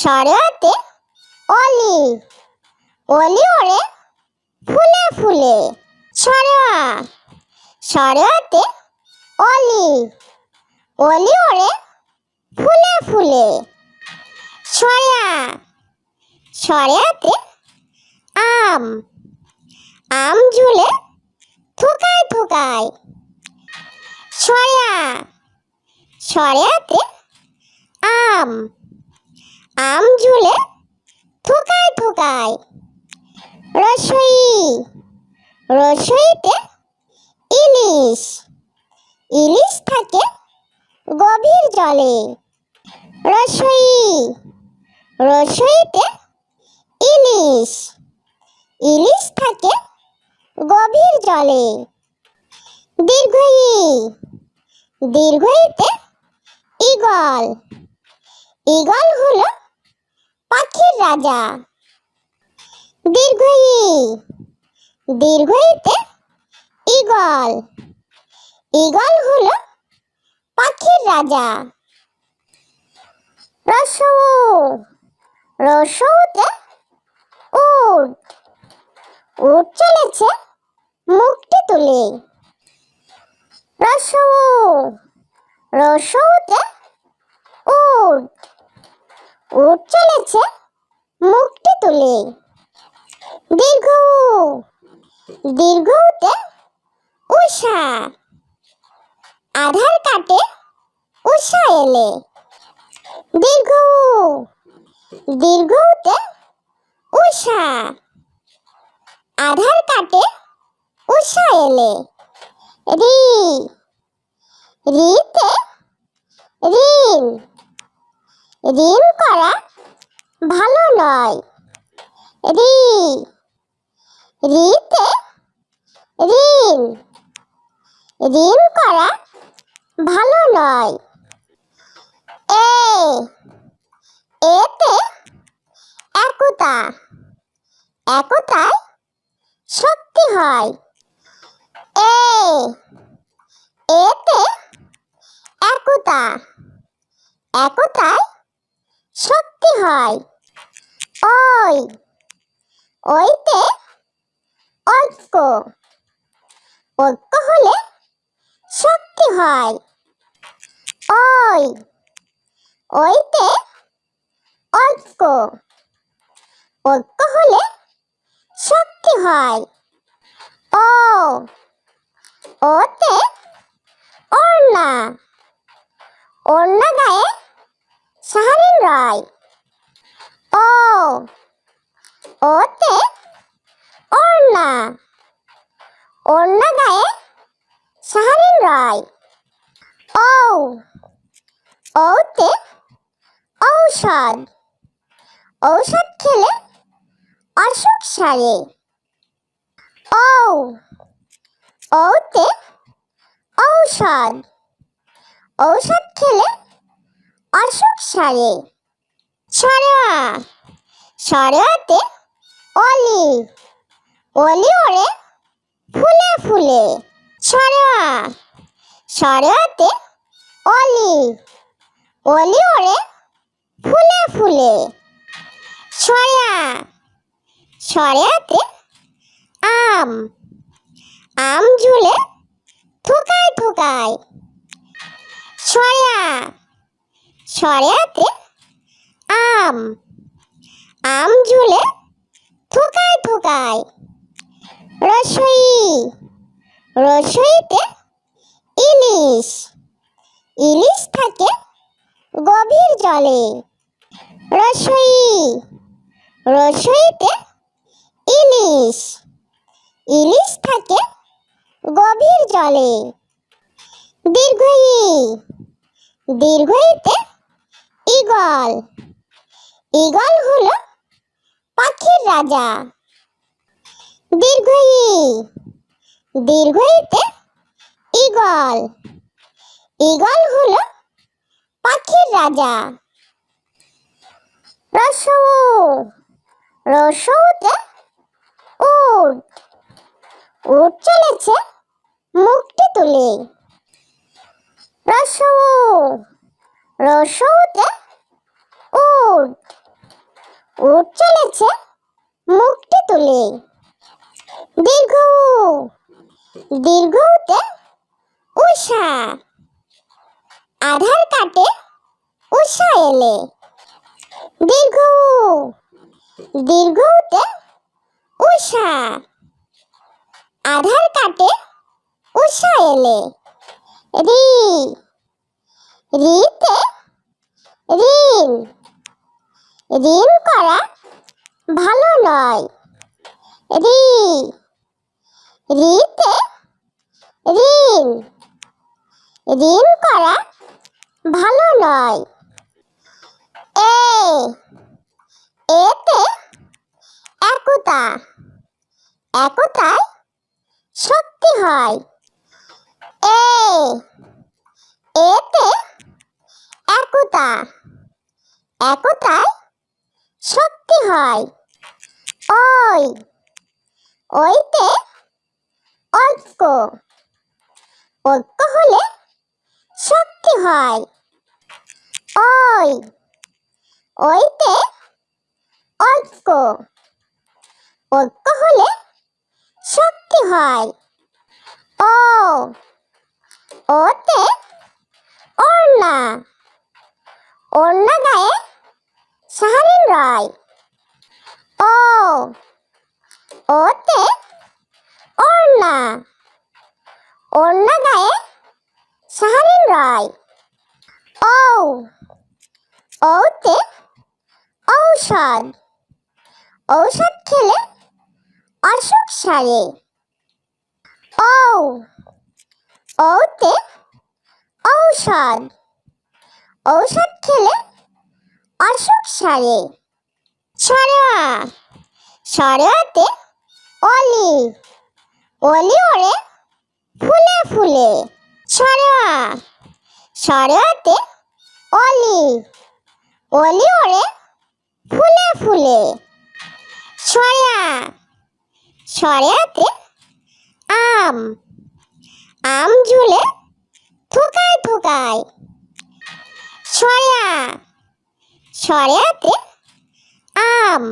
সরেয়াতে অলি, অলি ওড়ে ফুলে ফুলে। সরেয়া, সরেয়াতে অলি, অলি ওড়ে ফুলে ফুলে। সরেয়া, সরেয়াতে আম, আম ঝুলে থোকায় থোকায়। সরেয়া, সরেয়াতে আম, আম ঝুলে থোকায় থোকায়। রসই, রসইতে ইলিশ, ইলিশ থাকে গভীর জলে। রসই, রসইতে ইলিশ, ইলিশ থাকে গভীর জলে। দীর্ঘই, দীর্ঘইতে ঈগল, ঈগল হলো পাখির রাজা। দীর্ঘই, দীর্ঘইতে ঈগল, ঈগল হলো পাখির রাজা। রসৌ, রসৌতে উট, উট চলেছে মুখটি তুলে। রসৌ, রসৌতে উট, উট চলেছে মুখটি তুলে। দীর্ঘ, দীর্ঘতে উষা, আধার কাটে উষা এলে। দীর্ঘ, দীর্ঘতে উষা, আধার কাটে উষা এলে। রি, রিতে ঋণ, ঋণ করা ভালো নয়। রি, রিতে ঋণ, ঋণ করা ভালো নয়। এ, এতে একতা, একতায় শক্তি হয়। এ, এতে একতা, একতায় শক্তি হয়। ওই, ওইতে ঐক্য, ঐক্য হলে শক্তি হয়। ওই, ওইতে ঐক্য, ঐক্য হলে শক্তি হয়। ও, ওতে ওড়না, ওড়না গায়ে শাহরিন রয়। ও, ওতে ওড়না, ওড়না গায়ে শাহরিন রয়। ও, ওতে ঔষধ, ঔষধ খেলে অসুখ সারে। ও, ওতে ঔষধ, ঔষধ খেলে অসুখ সারে। সরেয়া, সরেয়াতে অলি, অলি ওড়ে ফুলে ফুলে। সরেয়া, সরেয়াতে অলি, অলি ওড়ে ফুলে ফুলে। সরেয়া, সরেয়াতে আম, আম ঝুলে থোকায় থোকায়। সরেয়া, সরেয়াতে আম, আম ঝুলে থোকায় থোকায়। রসই, রসইতে ইলিশ, ইলিশ থাকে গভীর জলে। রসই, রসইতে ইলিশ, ইলিশ থাকে গভীর জলে। দীর্ঘই, দীর্ঘইতে ঈগল, ঈগল হলো পাখির রাজা। দীর্ঘই, দীর্ঘইতে ঈগল, ঈগল হলো পাখির রাজা। রসৌ, রসৌতে উট, উট চলেছে মুখটি তুলে। রসৌ, রসৌতে উট, উট চলেছে মুখটি তুলে। দীর্ঘ উ, দীর্ঘ উতে উষা, আধার কাটে উষা এলে। দীর্ঘ উ, দীর্ঘ উতে উষা, আধার কাটে উষা এলে। রি, রিতে ঋণ, ঋণ করা ভালো নয়। রি, রিতে ঋণ, ঋণ করা ভালো নয়। এ, এতে একতা, একতায় শক্তি হয়। এ, এতে একতা, একতায় শক্তি হয়। ওই, ওইতে ঐক্য, ঐক্য হলে শক্তি হয়। ওই, ওইতে ঐক্য, ঐক্য হলে শক্তি হয়। ও, ওতে ওড়না, ওড়না গায়ে শাহারিন রয়। ও, ওতে ওড়না, ওড়না গায়ে শাহারিন রয়। ও, ওতে ঔষধ, ঔষধ খেলে অসুখ সারে। ও, ওতে ঔষধ, ঔষধ খেলে অসুখ সারে। সরেয়া, সরেয়াতে অলি, অলি ওড়ে ফুলে ফুলে। সরেয়া, সরেয়াতে অলি, অলি ওড়ে ফুলে ফুলে। সরেয়া, সরেয়াতে আম, আম ঝুলে থোকায় থোকায়। সরেয়া, সরেয়াতে আম,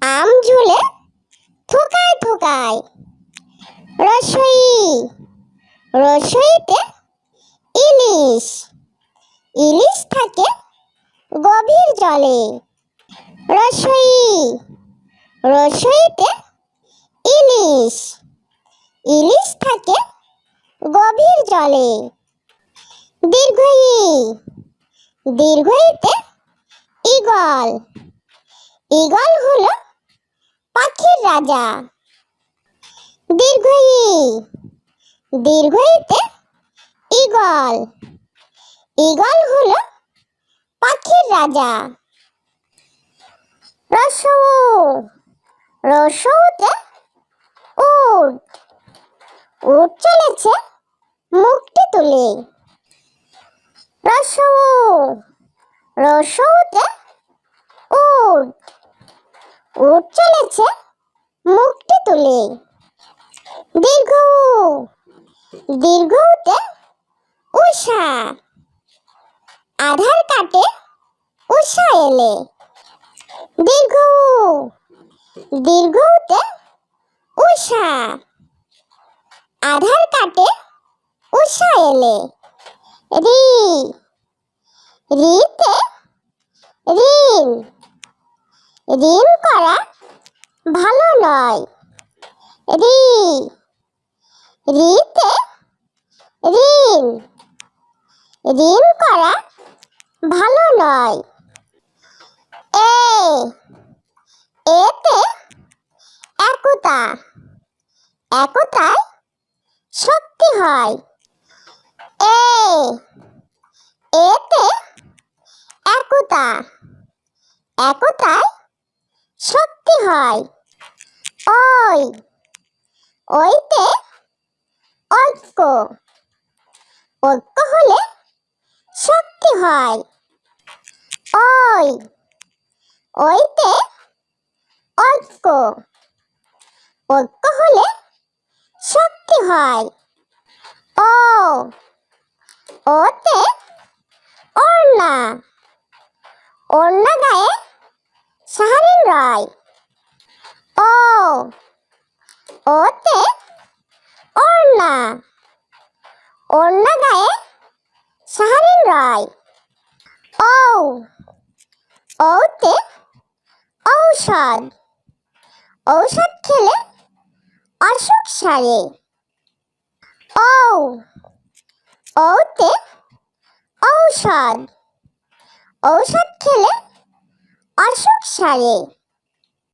আম ঝুলে থোকায় থোকায়। রসই, রসইতে ইলিশ, ইলিশ থাকে গভীর জলে। রসই, রসইতে ইলিশ, ইলিশ থাকে গভীর জলে। দীর্ঘই, দীর্ঘইতে ঈগল, ঈগল হলো পাখির রাজা। দীর্ঘই, দীর্ঘইতে ঈগল, ঈগল হলো পাখির রাজা। রসৌ, রসৌতে উট, উট চলেছে মুখটি তুলে। রসৌ, রসৌতে উট, উট চলেছে মুখটি তুলে। দীর্ঘ উ, দীর্ঘ উতে উষা, আধার কাটে উষা এলে। দীর্ঘ উ, দীর্ঘ উতে উষা, আধার কাটে উষা এলে। রি, রিতে ঋণ, ঋণ করা ভালো নয়। রি, রিতে ঋণ, ঋণ করা ভালো নয়। এ, এতে একতা, একতায় শক্তি হয়। এ, এতে একতা, একতায় শক্তি হয়। ওই, ওইতে ঐক্য, ঐক্য হলে শক্তি হয়। ওই, ওইতে ঐক্য, ঐক্য হলে শক্তি হয়। ও, ওতে ওড়না, ওড়না গায়ে সাহারিন রয়। ও, ওতে ওড়না, ওড়না গায়ে সাহারিন রয়। ঔ, ওতে ঔষধ, ঔষধ খেলে অসুখ সারে। ঔ, ওতে ঔষধ, ঔষধ খেলে অসুখ সারে।